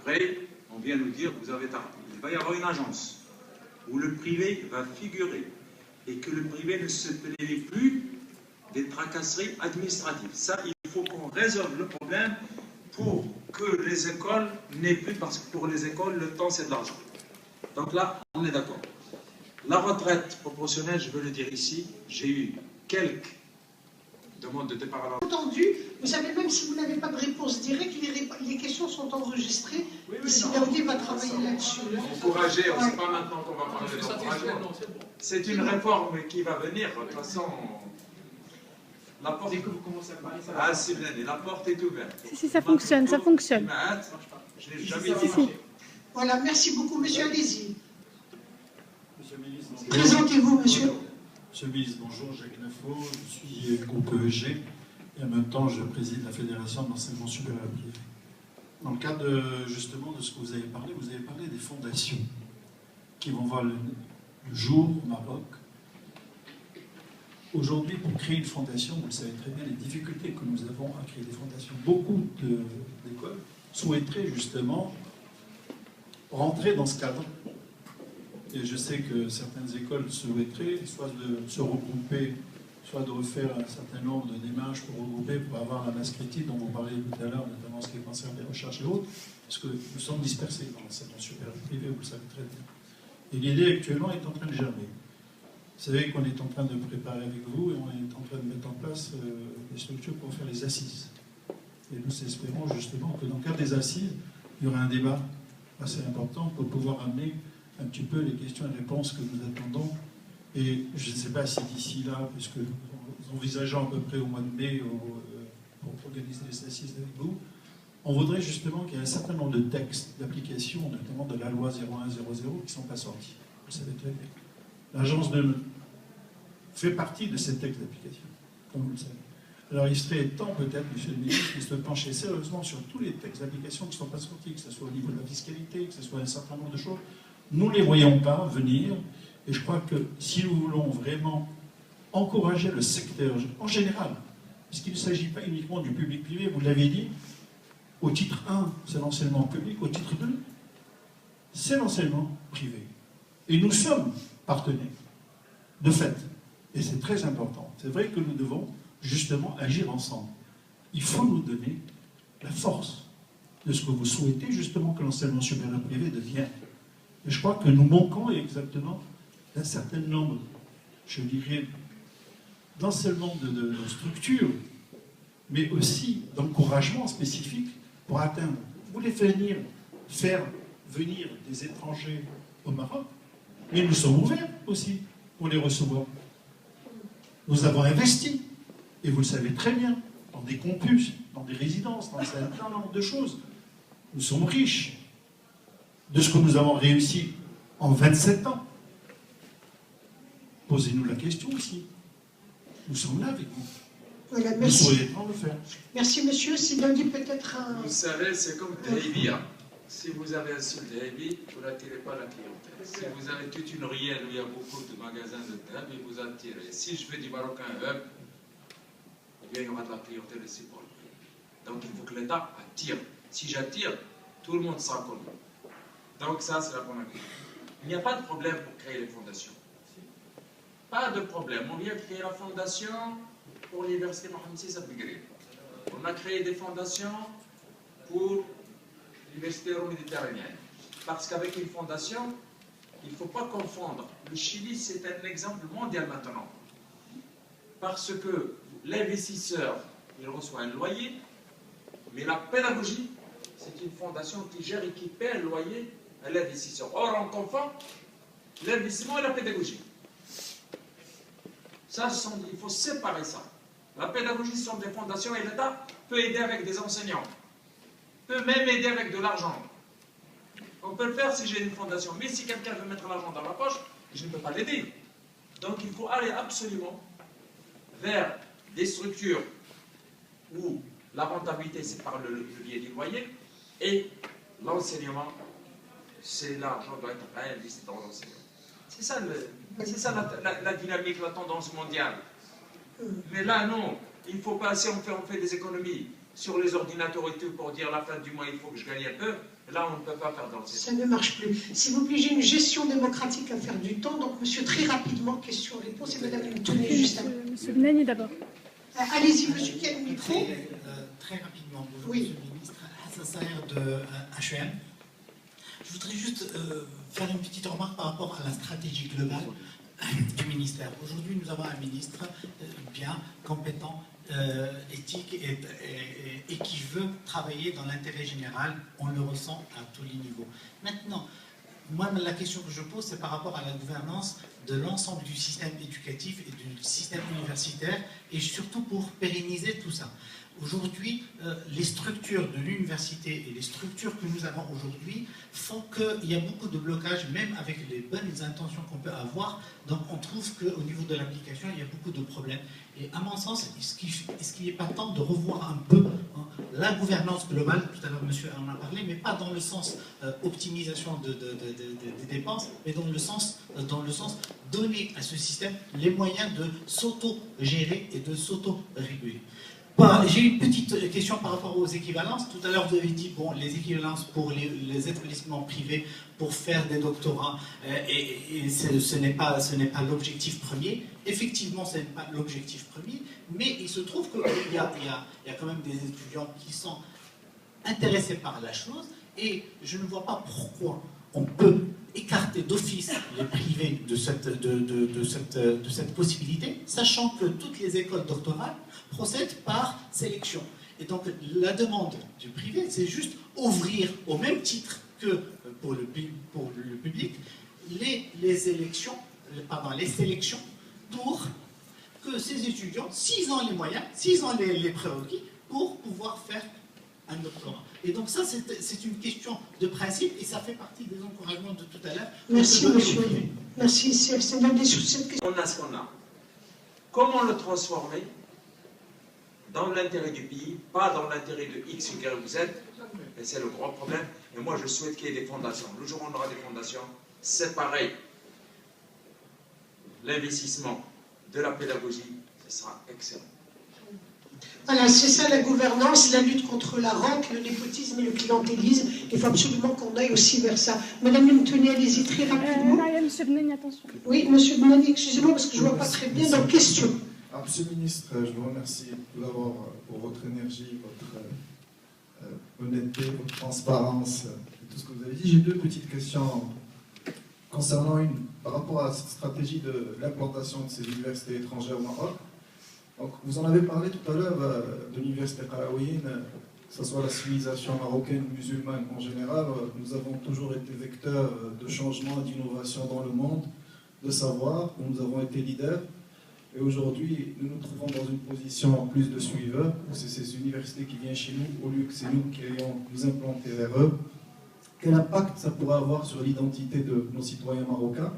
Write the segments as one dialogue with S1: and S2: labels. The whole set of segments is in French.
S1: Après, on vient nous dire, il va y avoir une agence où le privé va figurer et que le privé ne se plaigne plus des tracasseries administratives. Ça, il faut qu'on résolve le problème pour que les écoles n'aient plus, parce que pour les écoles, le temps, c'est de l'argent. Donc là, on est d'accord. La retraite proportionnelle, je veux le dire ici, j'ai eu quelques demandes de départ à la retraite.
S2: Entendu, vous savez, même si vous n'avez pas de réponse directe, les questions sont enregistrées.
S1: Oui,
S2: Ici, Daoudi va travailler là-dessus.
S1: Encourager, ce n'est pas maintenant qu'on va parler d'encouragement. C'est une réforme qui va venir, de toute façon. La porte... Dès que vous commencez à parler, ça va. Ah, c'est bien, la porte est ouverte.
S3: Si, ça fonctionne, ça fonctionne.
S1: Je n'ai jamais dit.
S2: Voilà, merci beaucoup, monsieur, allez-y.
S4: Monsieur le ministre, bonjour.
S2: Présentez-vous, monsieur.
S4: Monsieur le ministre, bonjour, Jacques Nafo, je suis groupe EEG et en même temps je préside la Fédération de l'enseignement supérieur privé. Dans le cadre justement de ce que vous avez parlé des fondations qui vont voir le jour au Maroc. Aujourd'hui, pour créer une fondation, vous le savez très bien, les difficultés que nous avons à créer des fondations. Beaucoup d'écoles souhaiteraient justement rentrer dans ce cadre. Et je sais que certaines écoles souhaiteraient soit de se regrouper, soit de refaire un certain nombre de démarches pour regrouper, pour avoir la masse critique dont vous parliez tout à l'heure, notamment ce qui concerne les recherches et autres, parce que nous sommes dispersés dans l'enseignement supérieur privé, vous le savez très bien. Et l'idée actuellement est en train de germer. Vous savez qu'on est en train de préparer avec vous et on est en train de mettre en place des structures pour faire les assises. Et nous espérons justement que dans le cadre des assises, il y aura un débat assez important pour pouvoir amener un petit peu les questions et réponses que nous attendons. Et je ne sais pas si d'ici là, puisque nous envisageons à peu près au mois de mai pour organiser les assises avec vous, on voudrait justement qu'il y ait un certain nombre de textes d'application, notamment de la loi 0100, qui ne sont pas sortis. Vous le savez très bien. L'agence de fait partie de ces textes d'application, comme vous le savez. Alors il serait temps peut-être, monsieur le ministre, de se pencher sérieusement sur tous les textes d'application qui ne sont pas sortis, que ce soit au niveau de la fiscalité, que ce soit un certain nombre de choses. Nous ne les voyons pas venir, et je crois que si nous voulons vraiment encourager le secteur en général, puisqu'il ne s'agit pas uniquement du public-privé, vous l'avez dit, au titre 1, c'est l'enseignement public, au titre 2, c'est l'enseignement privé. Et nous sommes partenaires, de fait, et c'est très important. C'est vrai que nous devons justement agir ensemble. Il faut nous donner la force de ce que vous souhaitez justement que l'enseignement supérieur privé devienne. Et je crois que nous manquons exactement d'un certain nombre, je dirais, d'enseignement de structures, mais aussi d'encouragement spécifique pour atteindre. Vous voulez faire venir des étrangers au Maroc, mais nous sommes ouverts aussi pour les recevoir. Nous avons investi, et vous le savez très bien, dans des campus, dans des résidences, dans un certain nombre de choses. Nous sommes riches de ce que nous avons réussi en 27 ans. Posez-nous la question aussi. Nous sommes là avec vous.
S2: Voilà,
S4: nous
S2: merci.
S4: souhaitons le faire.
S2: Merci, monsieur. Si l'on dit peut-être un...
S1: Vous savez, c'est comme Daïbi. Si vous avez un seul Daïbi, vous n'attirez pas la clientèle. Si vous avez toute une ruelle où il y a beaucoup de magasins de table, vous attirez. Si je fais du Marocain Hub, eh bien, il y aura de la clientèle ici pour le prix. Donc, il faut que l'État attire. Si j'attire, tout le monde sera connu. Donc, ça, c'est la première chose. Il n'y a pas de problème pour créer les fondations. Pas de problème. On vient créer la fondation pour l'université Mohamed VI à Bigri. On a créé des fondations pour l'université euro-méditerranéenne. Parce qu'avec une fondation, il ne faut pas confondre. Le Chili, c'est un exemple mondial maintenant. Parce que l'investisseur, il reçoit un loyer, mais la pédagogie, c'est une fondation qui gère et qui paie un loyer à l'investisseur. Or, on confond l'investissement et la pédagogie. Ça, il faut séparer ça. La pédagogie sont des fondations et l'État peut aider avec des enseignants, peut même aider avec de l'argent. On peut le faire si j'ai une fondation, mais si quelqu'un veut mettre l'argent dans la poche, je ne peux pas l'aider. Donc il faut aller absolument vers des structures où la rentabilité c'est par le biais du loyer et l'enseignement, c'est l'argent doit être investi dans l'enseignement. C'est ça, la dynamique, la tendance mondiale. Mais là, non. Il ne faut pas, si on fait des économies sur les ordinateurs et tout pour dire à la fin du mois, il faut que je gagne un peu, Là, on ne peut pas faire dans le
S2: Ça
S1: système.
S2: ne marche plus. Si vous obligez une gestion démocratique à faire du temps, donc monsieur, très rapidement, question-réponse, et madame le tenez juste avant.
S3: Monsieur Benani d'abord.
S2: Allez-y, monsieur, qui a le micro.
S5: Très rapidement, bonjour
S2: Oui.
S5: Monsieur le ministre, Hassan Saher de HEM. Je voudrais juste faire une petite remarque par rapport à la stratégie globale du ministère. Aujourd'hui, nous avons un ministre bien compétent, éthique et qui veut travailler dans l'intérêt général. On le ressent à tous les niveaux. Maintenant, moi, la question que je pose, c'est par rapport à la gouvernance de l'ensemble du système éducatif et du système universitaire, et surtout pour pérenniser tout ça. Aujourd'hui, les structures de l'université et les structures que nous avons aujourd'hui font qu'il y a beaucoup de blocages, même avec les bonnes intentions qu'on peut avoir. Donc on trouve qu'au niveau de l'application, il y a beaucoup de problèmes. Et à mon sens, est-ce qu'il n'est pas temps de revoir un peu la gouvernance globale? Tout à l'heure, monsieur en a parlé, mais pas dans le sens optimisation des dépenses, mais dans le sens donner à ce système les moyens de s'auto-gérer et de s'auto-réguler. J'ai une petite question par rapport aux équivalences. Tout à l'heure, vous avez dit, bon, les équivalences pour les établissements privés pour faire des doctorats, et ce n'est pas l'objectif premier. Effectivement, ce n'est pas l'objectif premier, mais il se trouve qu'il y a quand même des étudiants qui sont intéressés par la chose, et je ne vois pas pourquoi on peut écarter d'office les privés de cette possibilité, sachant que toutes les écoles doctorales procèdent par sélection. Et donc la demande du privé, c'est juste ouvrir au même titre que pour le public les sélections pour que ces étudiants, s'ils ont les moyens, s'ils ont les prérequis, pour pouvoir faire un doctorat. Et donc ça, c'est une question de principe, et ça fait partie des encouragements de tout à l'heure.
S2: Merci, monsieur. Merci, c'est l'un des sous cette question.
S1: On a ce qu'on a. Comment le transformer dans l'intérêt du pays, pas dans l'intérêt de X, Y ou Z, et c'est le gros problème. Et moi, je souhaite qu'il y ait des fondations. Le jour où on aura des fondations, c'est pareil. L'investissement de la pédagogie, ce sera excellent.
S2: Voilà, c'est ça la gouvernance, la lutte contre la rente, le népotisme et le clientélisme. Il faut absolument qu'on aille aussi vers ça. Madame Lemtoni, allez-y très rapidement.
S3: Monsieur Benani, attention.
S2: Oui, monsieur Benani, excusez-moi parce que je ne vois pas très bien. Donc, question.
S6: Alors, monsieur le ministre, je vous remercie tout d'abord pour votre énergie, votre honnêteté, votre transparence et tout ce que vous avez dit. J'ai deux petites questions concernant par rapport à cette stratégie de l'implantation de ces universités étrangères au Maroc. Donc, vous en avez parlé tout à l'heure de l'université Qarawiyyin, que ce soit la civilisation marocaine ou musulmane en général. Nous avons toujours été vecteurs de changement, d'innovation dans le monde, de savoir, où nous avons été leaders. Et aujourd'hui, nous nous trouvons dans une position en plus de suiveurs, où c'est ces universités qui viennent chez nous, au lieu que c'est nous qui ayons nous implanter vers eux. Quel impact ça pourrait avoir sur l'identité de nos citoyens marocains?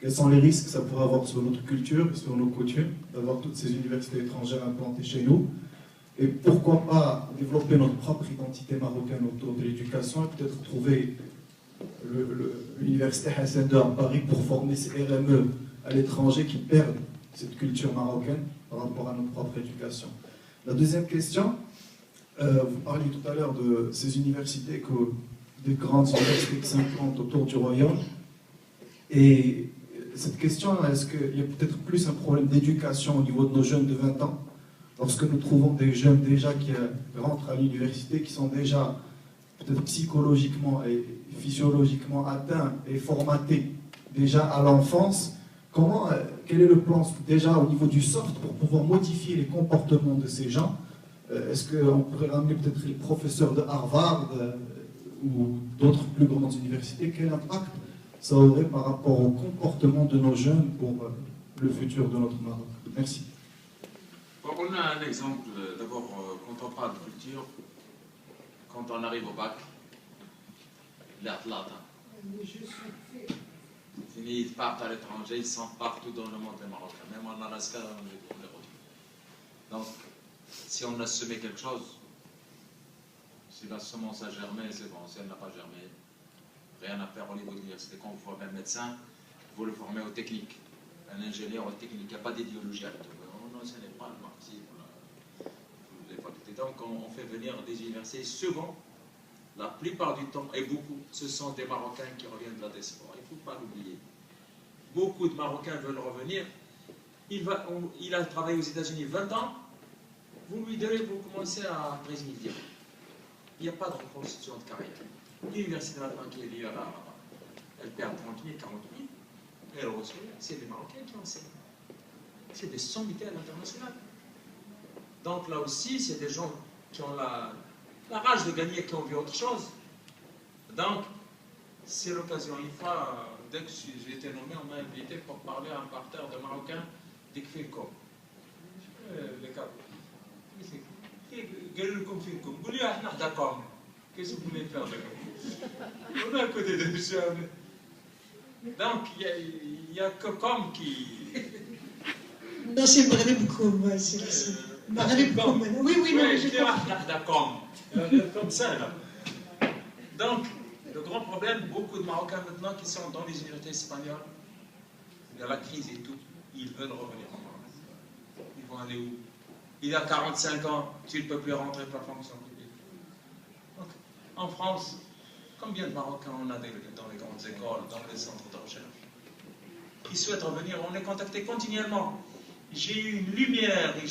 S6: Quels sont les risques que ça pourrait avoir sur notre culture et sur nos coutumes, d'avoir toutes ces universités étrangères implantées chez nous? Et pourquoi pas développer notre propre identité marocaine autour de l'éducation et peut-être trouver l'université Hassan II à Paris pour former ces RME à l'étranger qui perdent cette culture marocaine par rapport à notre propre éducation. La deuxième question, vous parliez tout à l'heure de ces universités, des grandes universités qui s'implantent autour du royaume. Et cette question, est-ce qu'il y a peut-être plus un problème d'éducation au niveau de nos jeunes de 20 ans, lorsque nous trouvons des jeunes déjà qui rentrent à l'université, qui sont déjà peut-être psychologiquement et physiologiquement atteints et formatés déjà à l'enfance? Quel est le plan déjà au niveau du soft pour pouvoir modifier les comportements de ces gens? Est-ce qu'on pourrait ramener peut-être les professeurs de Harvard ou d'autres plus grandes universités? Quel impact ça aurait par rapport au comportement de nos jeunes pour le futur de notre Maroc? Merci.
S1: Bon, on a un exemple, d'abord, quand on parle de culture, quand on arrive au bac, l'Atlanta. Fini, ils partent à l'étranger, ils sont partout dans le monde des Marocains, même en Alaska, on les retrouve. Donc, si on a semé quelque chose, si la semence a germé, c'est bon. Si elle n'a pas germé, rien à faire au niveau de l'université. Quand vous formez un médecin, vous le formez aux techniques. Un ingénieur aux techniques, il n'y a pas d'idéologie à tout. Non, ce n'est pas le marxisme. Donc, on fait venir des universités selon la plupart du temps, et beaucoup, ce sont des Marocains qui reviennent de la diaspora. Il ne faut pas l'oublier. Beaucoup de Marocains veulent revenir. Il a travaillé aux États-Unis 20 ans. Vous lui direz, vous commencez à 13 000 dirhams. Il n'y a pas de reconstitution de carrière. L'université maintenant qui est liée à la... Elle perd 30 000, 40 000. Elle reçoit, c'est des Marocains qui enseignent. C'est des sommitaires internationaux. Donc là aussi, c'est des gens qui ont la rage de gagner, qui ont vu autre chose. Donc, c'est l'occasion. Une fois, dès que j'ai été nommé, on m'a invité pour parler à un parterre de Marocains d'Ikfilkom. Les gars, d'accord. Qu'est-ce que vous voulez faire d'accord? On est à côté de monsieur. Donc, il n'y a que comme qui...
S2: Non, c'est Maghreb-Koum. Maghreb-Koum. Oui, oui, non, je
S1: comprends. Comme ça, là. Donc, le grand problème, beaucoup de Marocains maintenant qui sont dans les universités espagnoles, il y a la crise et tout, ils veulent revenir en France. Ils vont aller où? Il a 45 ans, tu ne peux plus rentrer par fonction publique. Donc, en France, combien de Marocains on a dans les grandes écoles, dans les centres de recherche? Qui souhaitent revenir, on est contacté continuellement. J'ai eu une lumière et